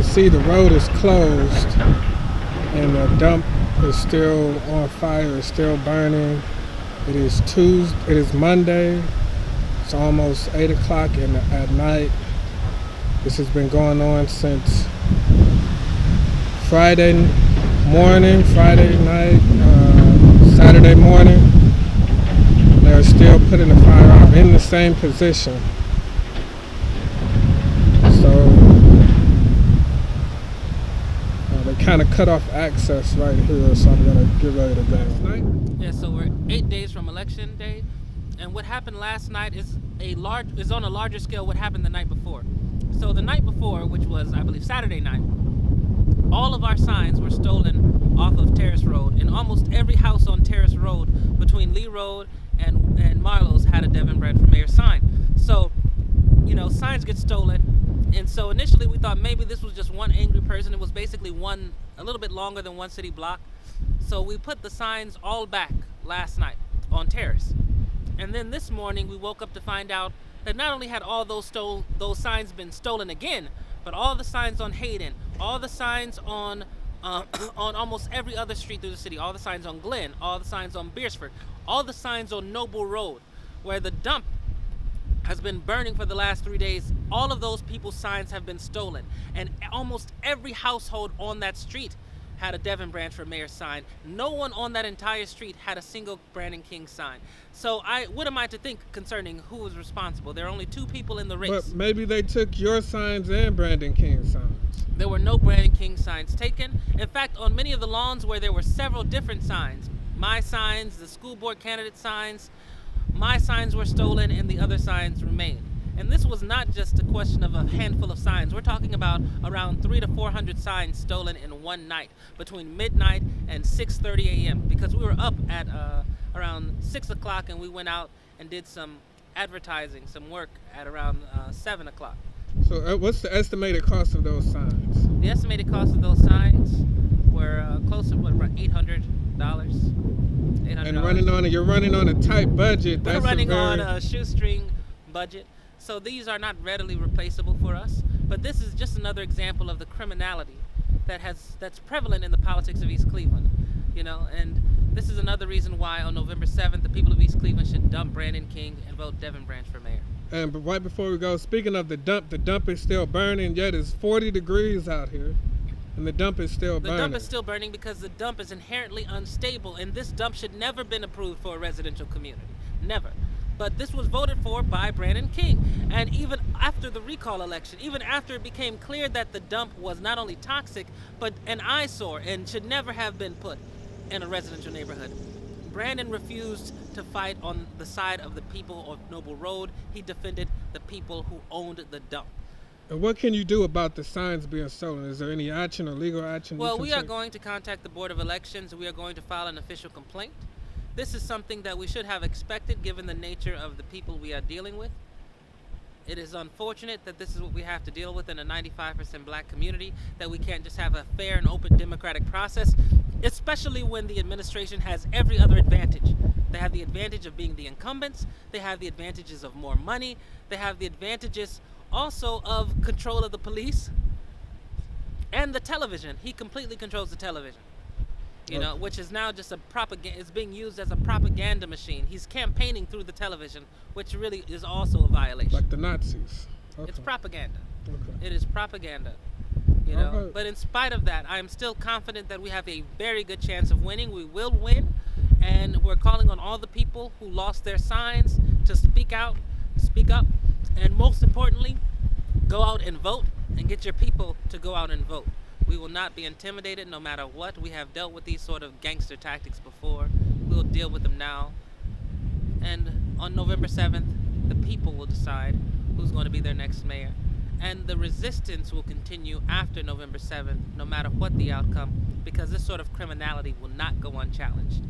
see, the road is closed and the dump is still on fire, it's still burning. It is Monday. It's almost 8 o'clock at night. This has been going on since Friday morning, Friday night, Saturday morning. They're still putting the fire out in the same position. So they kind of cut off access right here, so I'm going to get ready to go. Yeah, so we're 8 days from election day, and what happened last night is on a larger scale what happened the night before. So the night before, which was, I believe, Saturday night, all of our signs were stolen off of Terrace Road, and almost every house on Terrace Road between Lee Road and Marlowe's had a Devin Branch for Mayor sign. So, signs get stolen, and so initially we thought maybe this was just one angry person. It was basically a little bit longer than one city block. So we put the signs all back last night on Terrace. And then this morning we woke up to find out that not only had all those signs been stolen again, but all the signs on Hayden, all the signs on almost every other street through the city, all the signs on Glen, all the signs on Beersford, all the signs on Noble Road, where the dump has been burning for the last 3 days, all of those people's signs have been stolen. And almost every household on that street had a Devin Branch for Mayor sign. No one on that entire street had a single Brandon King sign. So what am I to think concerning who was responsible? There are only two people in the race. But maybe they took your signs and Brandon King's signs. There were no Brandon King signs taken. In fact, on many of the lawns where there were several different signs, my signs, the school board candidate signs, my signs were stolen and the other signs remained. And this was not just a question of a handful of signs. We're talking about around 300 to 400 signs stolen in one night between midnight and 6:30 a.m. because we were up at around 6 o'clock and we went out and did some advertising, some work at around 7 o'clock. So what's the estimated cost of those signs? The estimated cost of those signs were close to around $800. And you're running on a tight budget. We're running on a shoestring budget. So these are not readily replaceable for us, but this is just another example of the criminality that's prevalent in the politics of East Cleveland, and this is another reason why on November 7th, the people of East Cleveland should dump Brandon King and vote Devin Branch for mayor. But right before we go, speaking of the dump is still burning, yet it's 40 degrees out here, and the dump is still burning. The dump is still burning because the dump is inherently unstable, and this dump should never been approved for a residential community, never. But this was voted for by Brandon King. And even after the recall election, even after it became clear that the dump was not only toxic, but an eyesore and should never have been put in a residential neighborhood, Brandon refused to fight on the side of the people of Noble Road. He defended the people who owned the dump. And what can you do about the signs being stolen? Is there any action or legal action? Well, we are going to contact the Board of Elections. We are going to file an official complaint. This is something that we should have expected given the nature of the people we are dealing with. It is unfortunate that this is what we have to deal with in a 95% black community, that we can't just have a fair and open democratic process, especially when the administration has every other advantage. They have the advantage of being the incumbents, they have the advantages of more money, they have the advantages also of control of the police and the television. He completely controls the television. Which is now just it's being used as a propaganda machine. He's campaigning through the television, which really is also a violation. Like the Nazis. Okay. It's propaganda. Okay. It is propaganda. Okay. But in spite of that, I am still confident that we have a very good chance of winning. We will win, and we're calling on all the people who lost their signs to speak up, and most importantly, go out and vote and get your people to go out and vote. We will not be intimidated no matter what. We have dealt with these sort of gangster tactics before. We'll deal with them now. And on November 7th, the people will decide who's going to be their next mayor. And the resistance will continue after November 7th, no matter what the outcome, because this sort of criminality will not go unchallenged.